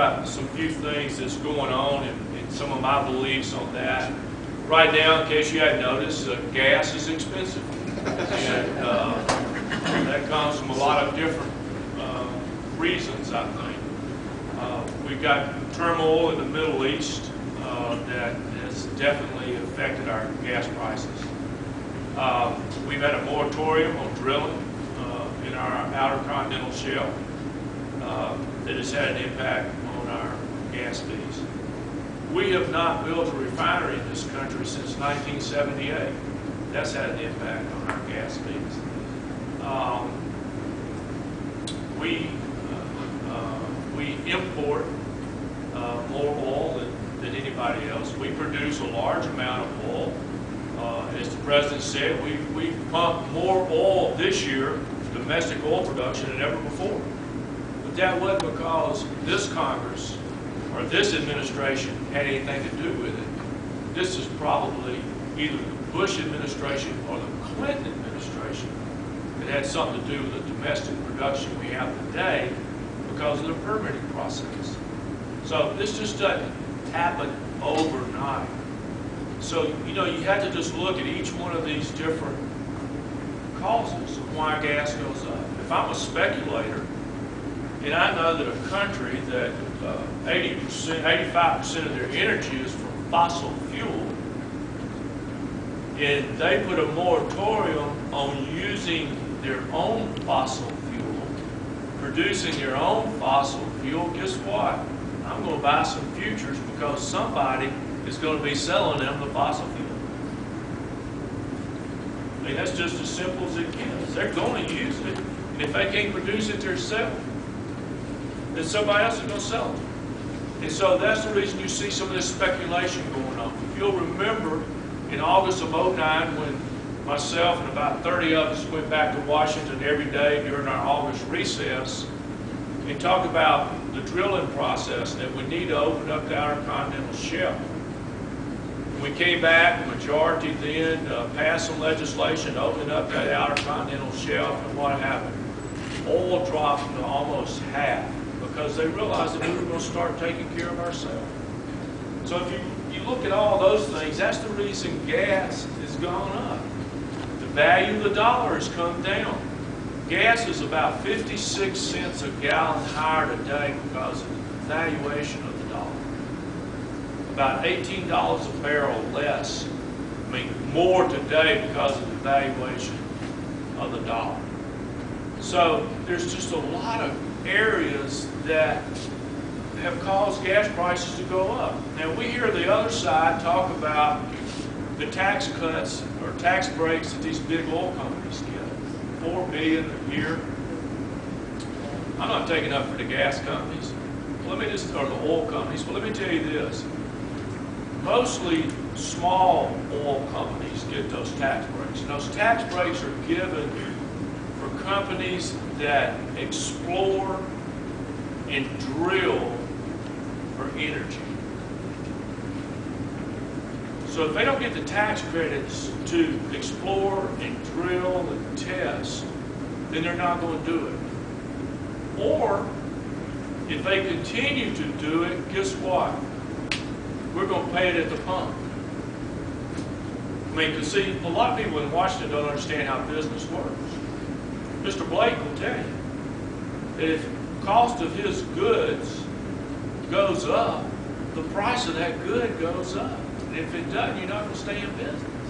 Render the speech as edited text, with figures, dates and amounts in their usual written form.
about some few things that's going on and some of my beliefs on that. Right now, in case you hadn't noticed, gas is expensive. And that comes from a lot of different reasons, I think. We've got turmoil in the Middle East that has definitely affected our gas prices. We've had a moratorium on drilling in our outer continental shelf that has had an impact on our gas fees. We have not built a refinery in this country since 1978. That's had an impact on our gas fees. We import more oil than anybody else. We produce a large amount of oil. As the President said, we pumped more oil this year, domestic oil production, than ever before. But that wasn't because this Congress or this administration had anything to do with it. This is probably either the Bush administration or the Clinton administration that had something to do with the domestic production we have today because of the permitting process. So this just doesn't happen overnight. So, you know, you have to just look at each one of these different causes of why gas goes up. If I'm a speculator, and I know that a country that 80%, 85% of their energy is from fossil fuel, and they put a moratorium on using their own fossil fuel, producing their own fossil fuel, guess what? I'm going to buy some futures because somebody is going to be selling them the fossil fuel. I mean, that's just as simple as it gets. They're going to use it, and if they can't produce it themselves, then somebody else is going to sell it. And so that's the reason you see some of this speculation going on. If you'll remember, in August of '09, when myself and about 30 of us went back to Washington every day during our August recess and talked about the drilling process that we need to open up the outer continental shelf. We came back, the majority then passed some legislation to open up that outer continental shelf, and what happened? Oil dropped to almost half because they realized that we were going to start taking care of ourselves. So if you look at all those things, that's the reason gas has gone up. The value of the dollar has come down. Gas is about 56 cents a gallon higher today because of the valuation of the dollar. About $18 a barrel less, I mean more today because of the valuation of the dollar. So there's just a lot of areas that have caused gas prices to go up. Now we hear the other side talk about the tax cuts or tax breaks that these big oil companies get. $4 billion a year. I'm not taking up for the gas companies, or the oil companies, but let me tell you this. Mostly small oil companies get those tax breaks. And those tax breaks are given for companies that explore and drill for energy. So if they don't get the tax credits to explore and drill and test, then they're not going to do it. Or if they continue to do it, guess what? We're going to pay it at the pump. I mean, because see, a lot of people in Washington don't understand how business works. Mr. Blake will tell you that if the cost of his goods goes up, the price of that good goes up. And if it doesn't, you're not going to stay in business.